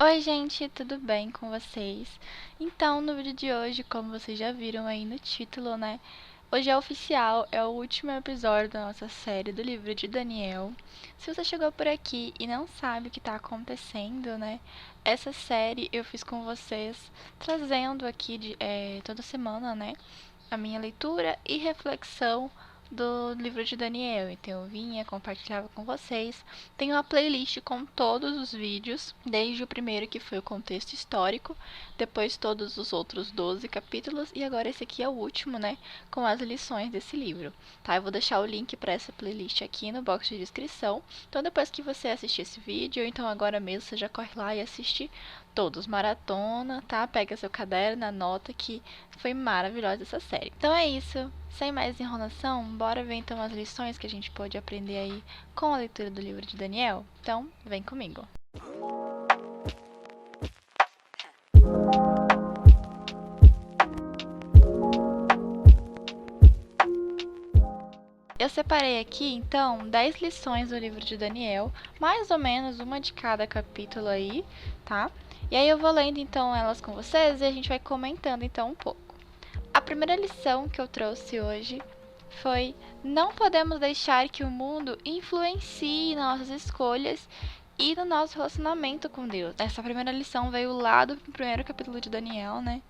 Oi, gente, tudo bem com vocês? Então, no vídeo de hoje, como vocês já viram aí no título, né? Hoje é oficial, é o último episódio da nossa série do livro de Daniel. Se você chegou por aqui e não sabe o que está acontecendo, né? Essa série eu fiz com vocês, trazendo aqui toda semana, né? A minha leitura e reflexão do livro de Daniel. Então eu vinha, compartilhava com vocês. Tem uma playlist com todos os vídeos, desde o primeiro que foi o contexto histórico, depois todos os outros 12 capítulos e agora esse aqui é o último, né, com as lições desse livro. Tá? Eu vou deixar o link para essa playlist aqui no box de descrição. Então depois que você assistir esse vídeo, ou então agora mesmo você já corre lá e assiste todos, maratona, tá? Pega seu caderno, anota que foi maravilhosa essa série. Então é isso, sem mais enrolação, bora ver então as lições que a gente pode aprender aí com a leitura do livro de Daniel? Então, vem comigo. Eu separei aqui, então, 10 lições do livro de Daniel, mais ou menos uma de cada capítulo aí, tá? E aí eu vou lendo, então, elas com vocês e a gente vai comentando, então, um pouco. A primeira lição que eu trouxe hoje foi: não podemos deixar que o mundo influencie nossas escolhas e no nosso relacionamento com Deus. Essa primeira lição veio lá do primeiro capítulo de Daniel, né?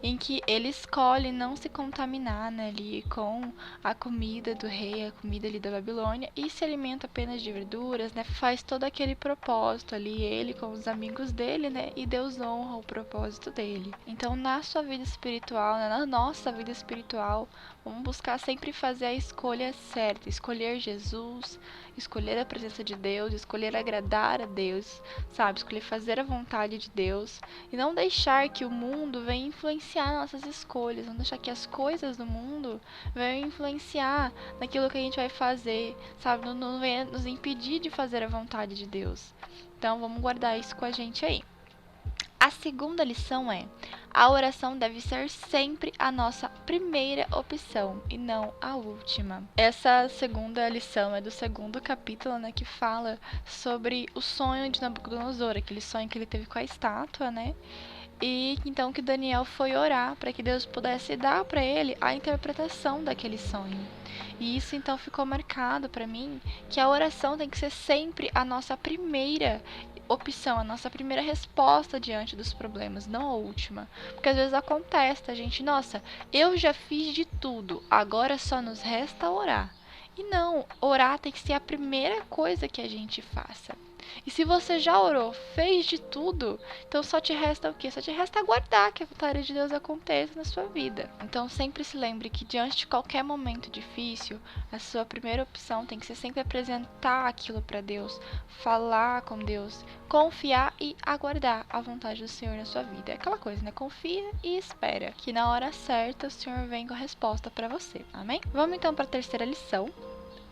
Em que ele escolhe não se contaminar, né, ali com a comida do rei, a comida ali da Babilônia, e se alimenta apenas de verduras, né, faz todo aquele propósito ali, ele com os amigos dele, né, e Deus honra o propósito dele. Então, na sua vida espiritual, né, na nossa vida espiritual, vamos buscar sempre fazer a escolha certa, escolher Jesus, escolher a presença de Deus, escolher agradar a Deus, sabe, escolher fazer a vontade de Deus, e não deixar que o mundo venha influenciar nossas escolhas, não deixar que as coisas do mundo venham influenciar naquilo que a gente vai fazer, sabe? Não venha nos impedir de fazer a vontade de Deus. Então vamos guardar isso com a gente aí. A segunda lição é: a oração deve ser sempre a nossa primeira opção e não a última. Essa segunda lição é do segundo capítulo, né, que fala sobre o sonho de Nabucodonosor, aquele sonho que ele teve com a estátua, né? E então que Daniel foi orar para que Deus pudesse dar para ele a interpretação daquele sonho. E isso então ficou marcado para mim, que a oração tem que ser sempre a nossa primeira opção, a nossa primeira resposta diante dos problemas, não a última. Porque às vezes acontece, a gente, nossa, eu já fiz de tudo, agora só nos resta orar. E não, orar tem que ser a primeira coisa que a gente faça. E se você já orou, fez de tudo, então só te resta o quê? Só te resta aguardar que a vontade de Deus aconteça na sua vida. Então sempre se lembre que diante de qualquer momento difícil, a sua primeira opção tem que ser sempre apresentar aquilo para Deus, falar com Deus, confiar e aguardar a vontade do Senhor na sua vida. É aquela coisa, né? Confia e espera que na hora certa o Senhor vem com a resposta para você. Amém? Vamos então para a terceira lição.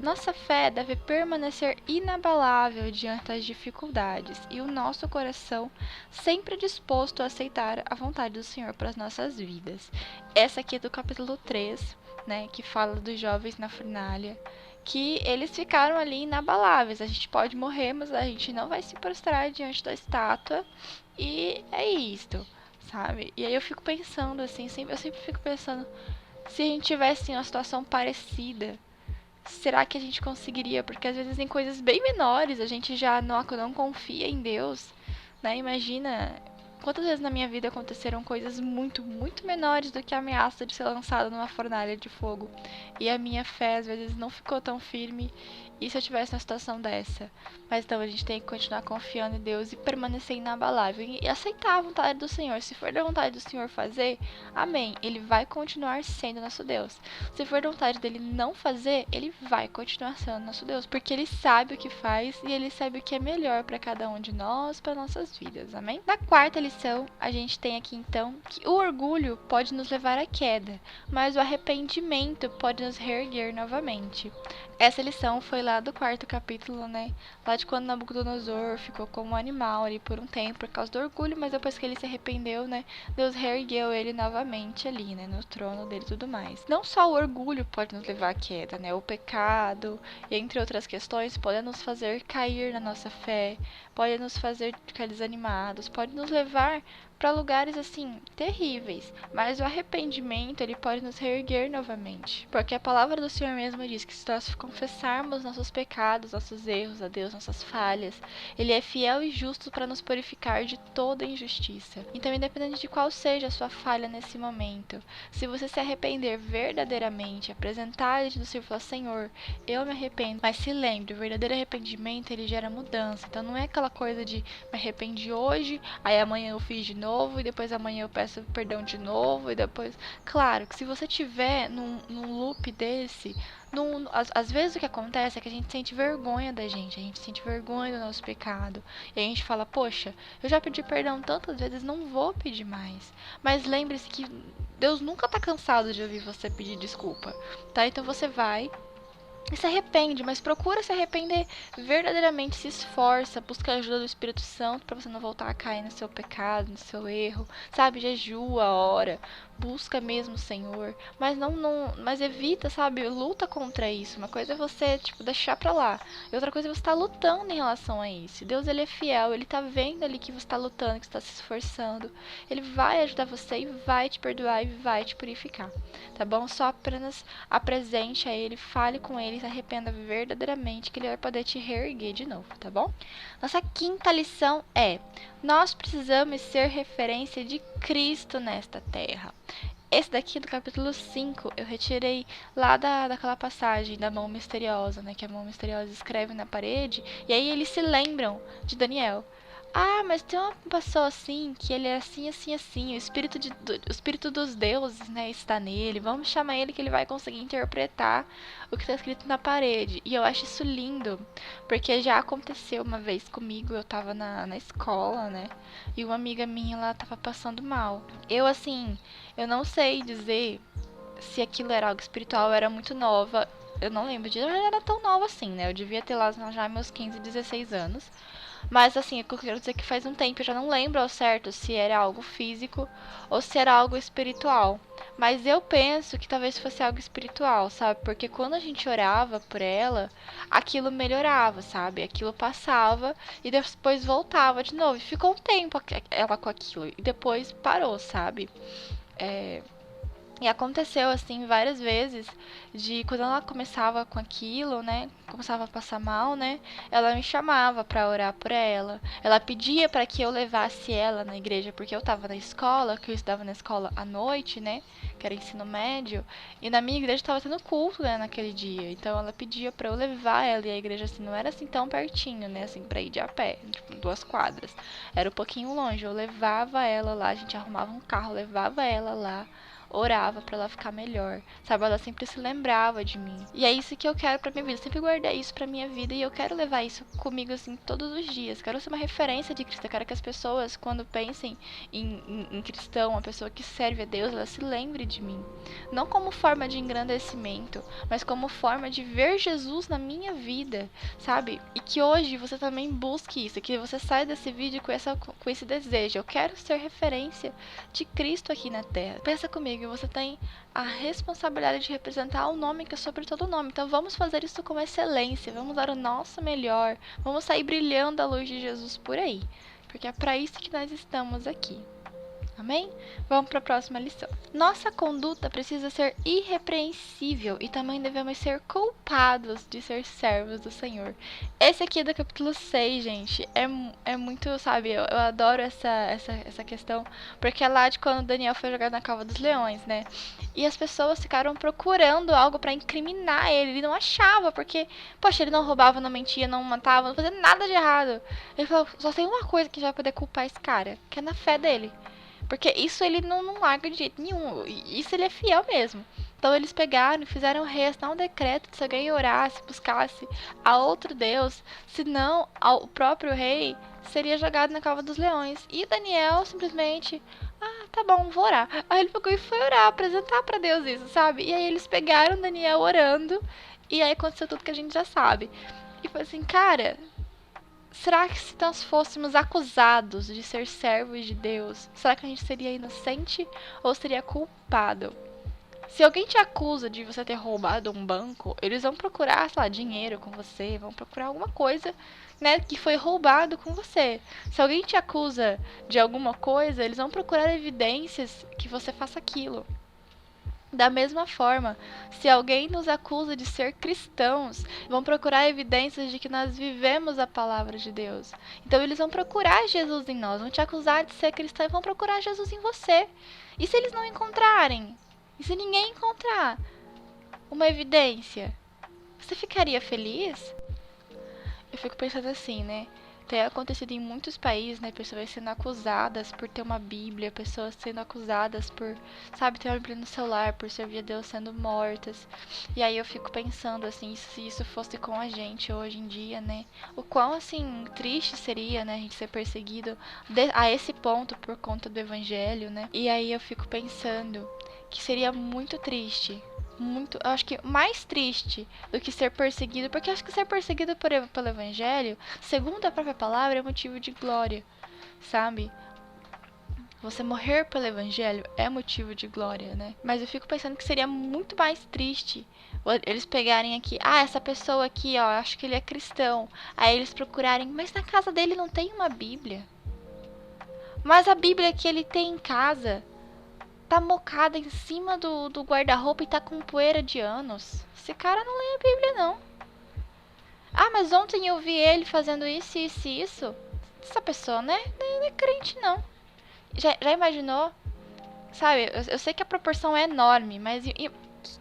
Nossa fé deve permanecer inabalável diante das dificuldades e o nosso coração sempre disposto a aceitar a vontade do Senhor para as nossas vidas. Essa aqui é do capítulo 3, né, que fala dos jovens na fornalha, que eles ficaram ali inabaláveis. A gente pode morrer, mas a gente não vai se prostrar diante da estátua, e é isto, sabe? E aí eu fico pensando assim, eu sempre fico pensando, se a gente tivesse em uma situação parecida, será que a gente conseguiria? Porque às vezes em coisas bem menores a gente já não confia em Deus, né? Imagina quantas vezes na minha vida aconteceram coisas muito, muito menores do que a ameaça de ser lançada numa fornalha de fogo. E a minha fé às vezes não ficou tão firme. E se eu tivesse uma situação dessa? Mas então a gente tem que continuar confiando em Deus e permanecer inabalável e aceitar a vontade do Senhor. Se for da vontade do Senhor fazer, amém. Ele vai continuar sendo nosso Deus. Se for da vontade dele não fazer, ele vai continuar sendo nosso Deus, porque ele sabe o que faz e ele sabe o que é melhor para cada um de nós, para nossas vidas. Amém? Na quarta lição, a gente tem aqui então que o orgulho pode nos levar à queda, mas o arrependimento pode nos reerguer novamente. Essa lição foi lá do quarto capítulo, né? Lá de quando Nabucodonosor ficou como um animal ali por um tempo por causa do orgulho, mas depois que ele se arrependeu, né? Deus reergueu ele novamente ali, né? No trono dele e tudo mais. Não só o orgulho pode nos levar à queda, né? O pecado, entre outras questões, podem nos fazer cair na nossa fé, pode nos fazer ficar desanimados, pode nos levar para lugares assim terríveis, mas o arrependimento ele pode nos reerguer novamente, porque a palavra do Senhor mesmo diz que se nós confessarmos nossos pecados, nossos erros a Deus, nossas falhas, ele é fiel e justo para nos purificar de toda injustiça. Então, independente de qual seja a sua falha nesse momento, se você se arrepender verdadeiramente, apresentar diante do Senhor e falar: Senhor, eu me arrependo, mas se lembre, o verdadeiro arrependimento ele gera mudança. Então não é aquela coisa de me arrependi hoje, aí amanhã eu fiz de novo, e depois amanhã eu peço perdão de novo, e depois... Claro que se você tiver num loop desse, às vezes o que acontece é que a gente sente vergonha da gente, a gente sente vergonha do nosso pecado, e a gente fala: poxa, eu já pedi perdão tantas vezes, não vou pedir mais. Mas lembre-se que Deus nunca tá cansado de ouvir você pedir desculpa, tá? Então você vai e se arrepende, mas procura se arrepender verdadeiramente, se esforça, busca a ajuda do Espírito Santo para você não voltar a cair no seu pecado, no seu erro, sabe? Jejua, ora, busca mesmo o Senhor, mas mas evita, sabe? Luta contra isso. Uma coisa é você, tipo, deixar pra lá, e outra coisa é você estar lutando em relação a isso. Deus, ele é fiel, ele tá vendo ali que você tá lutando, que você tá se esforçando. Ele vai ajudar você e vai te perdoar e vai te purificar, tá bom? Só apenas apresente a ele, fale com ele, se arrependa verdadeiramente, que ele vai poder te reerguer de novo, tá bom? Nossa quinta lição é: nós precisamos ser referência de Cristo nesta terra. Esse daqui do capítulo 5 eu retirei lá daquela passagem da mão misteriosa, né? Que a mão misteriosa escreve na parede, e aí eles se lembram de Daniel. Ah, mas tem uma pessoa assim, que ele é assim, assim, assim, o espírito dos deuses, né, está nele. Vamos chamar ele que ele vai conseguir interpretar o que está escrito na parede. E eu acho isso lindo, porque já aconteceu uma vez comigo, eu tava na escola, né, e uma amiga minha, ela tava passando mal. Assim, eu não sei dizer se aquilo era algo espiritual, eu era muito nova. Eu não lembro de... Eu não era tão nova assim, né? Eu devia ter lá já meus 15, 16 anos. Mas assim, eu quero dizer que faz um tempo, eu já não lembro ao certo se era algo físico ou se era algo espiritual. Mas eu penso que talvez fosse algo espiritual, sabe? Porque quando a gente orava por ela, aquilo melhorava, sabe? Aquilo passava e depois voltava de novo. E ficou um tempo ela com aquilo e depois parou, sabe? E aconteceu assim várias vezes de quando ela começava com aquilo, né, começava a passar mal, né, ela me chamava pra orar por ela. Ela pedia pra que eu levasse ela na igreja, porque eu tava na escola, que eu estudava na escola à noite, né, que era ensino médio, e na minha igreja tava tendo culto, né, naquele dia. Então ela pedia pra eu levar ela, e a igreja assim não era assim tão pertinho, né, assim pra ir de a pé, tipo 2 quadras. Era um pouquinho longe. Eu levava ela lá, a gente arrumava um carro, levava ela lá, orava pra ela ficar melhor, sabe? Ela sempre se lembrava de mim. E é isso que eu quero pra minha vida. Eu sempre guardei isso pra minha vida e eu quero levar isso comigo, assim, todos os dias. Quero ser uma referência de Cristo. Eu quero que as pessoas, quando pensem em cristão, uma pessoa que serve a Deus, ela se lembre de mim. Não como forma de engrandecimento, mas como forma de ver Jesus na minha vida, sabe? E que hoje você também busque isso, que você saia desse vídeo com esse desejo. Eu quero ser referência de Cristo aqui na Terra. Pensa comigo, você tem a responsabilidade de representar o nome que é sobre todo nome. Então vamos fazer isso com excelência, vamos dar o nosso melhor, vamos sair brilhando a luz de Jesus por aí, porque é para isso que nós estamos aqui. Amém? Vamos para a próxima lição. Nossa conduta precisa ser irrepreensível e também devemos ser culpados de ser servos do Senhor. Esse aqui é do capítulo 6, gente. É muito, sabe, eu adoro essa questão, porque é lá de quando Daniel foi jogado na cova dos leões, né? E as pessoas ficaram procurando algo para incriminar ele. Ele não achava, porque, poxa, ele não roubava, não mentia, não matava, não fazia nada de errado. Ele falou: só tem uma coisa que vai poder culpar esse cara, que é na fé dele. Porque isso ele não larga de jeito nenhum. Isso ele é fiel mesmo. Então eles pegaram e fizeram restar um decreto de se alguém orasse, buscasse a outro Deus, senão o próprio rei seria jogado na cova dos leões. E Daniel simplesmente: ah, tá bom, vou orar. Aí ele pegou e foi orar, apresentar pra Deus isso, sabe? E aí eles pegaram Daniel orando, e aí aconteceu tudo que a gente já sabe. E foi assim, cara, será que se nós fôssemos acusados de ser servos de Deus, será que a gente seria inocente ou seria culpado? Se alguém te acusa de você ter roubado um banco, eles vão procurar, sei lá, dinheiro com você, vão procurar alguma coisa né, que foi roubado com você. Se alguém te acusa de alguma coisa, eles vão procurar evidências que você faça aquilo. Da mesma forma, se alguém nos acusa de ser cristãos, vão procurar evidências de que nós vivemos a palavra de Deus. Então eles vão procurar Jesus em nós, vão te acusar de ser cristão e vão procurar Jesus em você. E se eles não encontrarem? E se ninguém encontrar uma evidência? Você ficaria feliz? Eu fico pensando assim, né? Tem acontecido em muitos países, né? Pessoas sendo acusadas por ter uma Bíblia, pessoas sendo acusadas por, sabe, ter uma Bíblia no celular, por servir a Deus, sendo mortas. E aí eu fico pensando, assim, se isso fosse com a gente hoje em dia, né? O quão, assim, triste seria, né? A gente ser perseguido a esse ponto por conta do Evangelho, né? E aí eu fico pensando que seria muito triste. Muito, eu acho que mais triste do que ser perseguido, porque eu acho que ser perseguido pelo Evangelho, segundo a própria palavra, é motivo de glória, sabe? Você morrer pelo Evangelho é motivo de glória, né? Mas eu fico pensando que seria muito mais triste eles pegarem aqui, essa pessoa aqui, ó, acho que ele é cristão. Aí eles procurarem, mas na casa dele não tem uma Bíblia. Mas a Bíblia que ele tem em casa tá mocada em cima do guarda-roupa e tá com poeira de anos. Esse cara não lê a Bíblia, não. Mas ontem eu vi ele fazendo isso, isso e isso. Essa pessoa, né? Não é crente, não. Já imaginou? Sabe, eu sei que a proporção é enorme, mas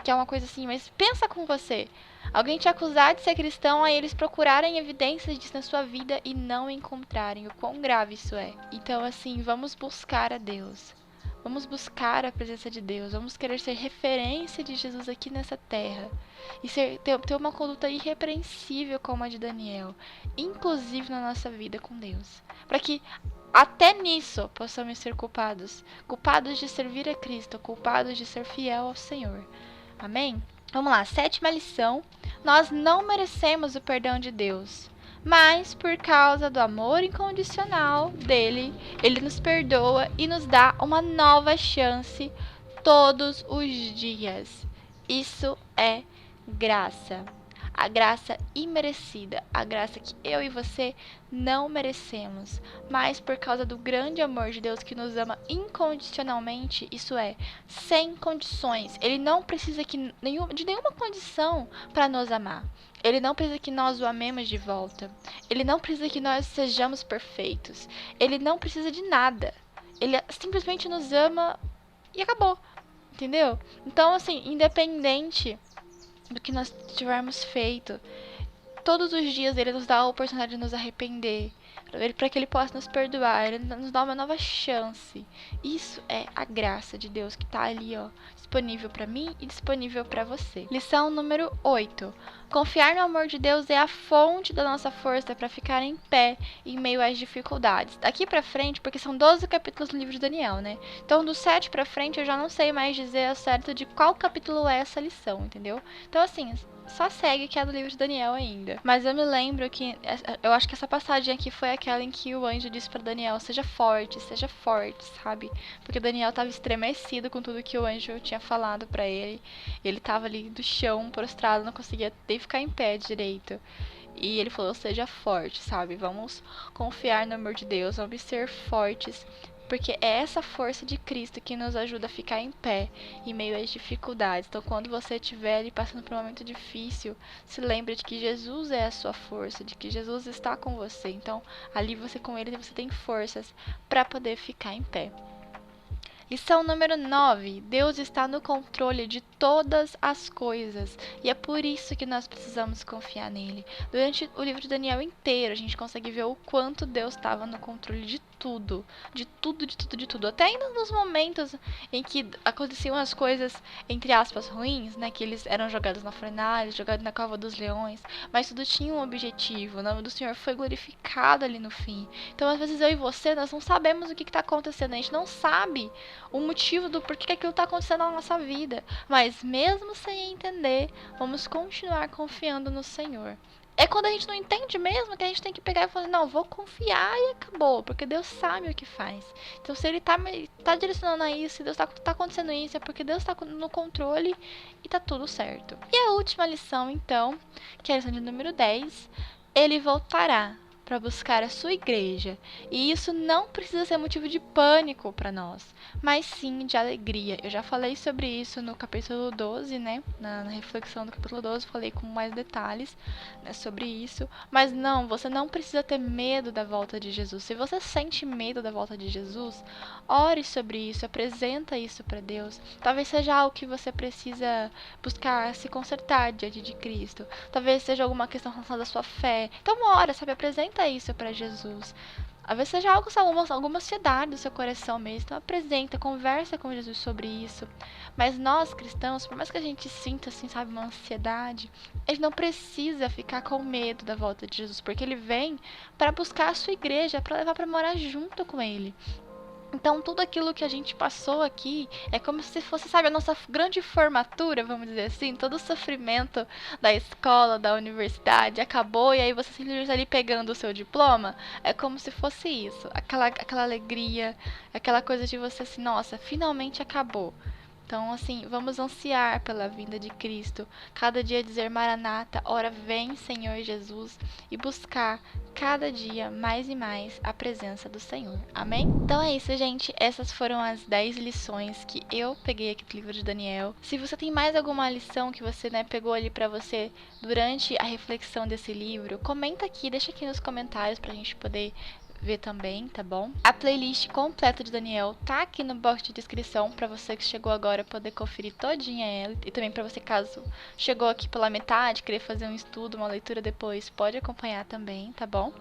que é uma coisa assim, mas pensa com você. Alguém te acusar de ser cristão, aí eles procurarem evidências disso na sua vida e não encontrarem. O quão grave isso é. Então, assim, vamos buscar a Deus. Vamos buscar a presença de Deus. Vamos querer ser referência de Jesus aqui nessa terra. E ter uma conduta irrepreensível como a de Daniel. Inclusive na nossa vida com Deus. Para que até nisso possamos ser culpados. Culpados de servir a Cristo. Culpados de ser fiel ao Senhor. Amém? Vamos lá, 7ª lição. Nós não merecemos o perdão de Deus. Mas, por causa do amor incondicional dele, ele nos perdoa e nos dá uma nova chance todos os dias. Isso é graça. A graça imerecida, a graça que eu e você não merecemos, mas por causa do grande amor de Deus que nos ama incondicionalmente, isso é, sem condições. Ele não precisa de nenhuma condição para nos amar. Ele não precisa que nós o amemos de volta. Ele não precisa que nós sejamos perfeitos. Ele não precisa de nada. Ele simplesmente nos ama e acabou. Entendeu? Então, assim, independente do que nós tivermos feito, todos os dias ele nos dá a oportunidade de nos arrepender, para que ele possa nos perdoar, ele nos dá uma nova chance. Isso é a graça de Deus que está ali, ó, disponível para mim e disponível para você. Lição número 8. Confiar no amor de Deus é a fonte da nossa força para ficar em pé em meio às dificuldades. Daqui para frente, porque são 12 capítulos do livro de Daniel, né? Então, do 7 para frente, eu já não sei mais dizer ao certo de qual capítulo é essa lição, entendeu? Então, assim, só segue que é do livro de Daniel ainda. Mas eu me lembro que, eu acho que essa passagem aqui foi aquela em que o anjo disse para Daniel, seja forte, sabe? Porque Daniel estava estremecido com tudo que o anjo tinha falado para ele. Ele estava ali do chão, prostrado, não conseguia nem ficar em pé direito. E ele falou, seja forte, sabe? Vamos confiar no amor de Deus, vamos ser fortes. Porque é essa força de Cristo que nos ajuda a ficar em pé em meio às dificuldades. Então, quando você estiver ali passando por um momento difícil, se lembre de que Jesus é a sua força, de que Jesus está com você. Então, ali você com ele, você tem forças para poder ficar em pé. Lição número 9. Deus está no controle de todas as coisas. E é por isso que nós precisamos confiar nele. Durante o livro de Daniel inteiro, a gente consegue ver o quanto Deus estava no controle de tudo. De tudo, de tudo, de tudo. Até ainda nos momentos em que aconteciam as coisas, entre aspas, ruins, né? Que eles eram jogados na fornalha, jogados na cova dos leões. Mas tudo tinha um objetivo. O nome do Senhor foi glorificado ali no fim. Então, às vezes, eu e você, nós não sabemos o que está acontecendo. A gente não sabe o motivo do porquê que aquilo está acontecendo na nossa vida. Mas mesmo sem entender, vamos continuar confiando no Senhor. É quando a gente não entende mesmo que a gente tem que pegar e falar, não, vou confiar e acabou, porque Deus sabe o que faz. Então, se ele tá direcionando a isso, se Deus tá acontecendo isso, é porque Deus tá no controle e tá tudo certo. E a última lição, então, que é a lição de número 10, ele voltará. para buscar a sua igreja. E isso não precisa ser motivo de pânico para nós, mas sim de alegria. Eu já falei sobre isso no capítulo 12, né? Na reflexão do capítulo 12, falei com mais detalhes, né, sobre isso. Mas não, você não precisa ter medo da volta de Jesus. Se você sente medo da volta de Jesus, ore sobre isso, apresenta isso para Deus. Talvez seja algo que você precisa buscar se consertar diante de Cristo. Talvez seja alguma questão relacionada à sua fé. Então ora, sabe? Apresenta isso para Jesus. Às vezes seja algo, sabe, alguma ansiedade do seu coração mesmo. Então apresenta, conversa com Jesus sobre isso. Mas nós, cristãos, por mais que a gente sinta, assim, sabe, uma ansiedade, a gente não precisa ficar com medo da volta de Jesus, porque ele vem para buscar a sua igreja, para levar para morar junto com ele. Então, tudo aquilo que a gente passou aqui é como se fosse, sabe, a nossa grande formatura, vamos dizer assim. Todo o sofrimento da escola, da universidade acabou e aí você simplesmente ali pegando o seu diploma. É como se fosse isso. Aquela alegria, aquela coisa de você assim, nossa, finalmente acabou. Então, assim, vamos ansiar pela vinda de Cristo. Cada dia dizer Maranata, ora vem, Senhor Jesus, e buscar cada dia mais e mais a presença do Senhor. Amém? Então é isso, gente. Essas foram as 10 lições que eu peguei aqui do livro de Daniel. Se você tem mais alguma lição que você, né, pegou ali pra você durante a reflexão desse livro, comenta aqui, deixa aqui nos comentários pra gente poder ver também, tá bom? A playlist completa de Daniel tá aqui no box de descrição para você que chegou agora poder conferir todinha ela, e também para você caso chegou aqui pela metade, querer fazer um estudo, uma leitura depois, pode acompanhar também, tá bom?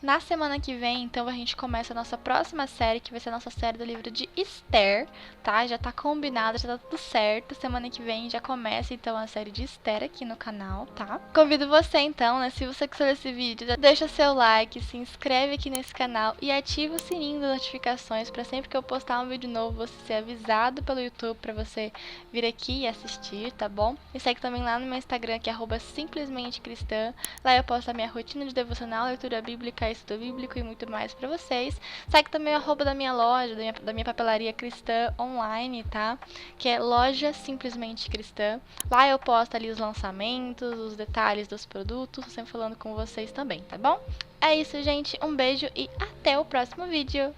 Na semana que vem, então, a gente começa a nossa próxima série, que vai ser a nossa série do livro de Esther, tá? Já tá combinado, já tá tudo certo. Semana que vem já começa, então, a série de Esther aqui no canal, tá? Convido você, então, né, se você gostou desse vídeo, deixa seu like, se inscreve aqui nesse canal e ativa o sininho das notificações para sempre que eu postar um vídeo novo, você ser avisado pelo YouTube para você vir aqui e assistir, tá bom? Me segue também lá no meu Instagram, que é @simplesmentecristã. Lá eu posto a minha rotina de devocional, leitura bíblica, estudo bíblico e muito mais pra vocês. Segue também o @ da minha loja, da minha papelaria cristã online, tá? Que é Loja Simplesmente Cristã. Lá eu posto ali os lançamentos, os detalhes dos produtos, sempre falando com vocês também, tá bom? É isso, gente. Um beijo e até o próximo vídeo.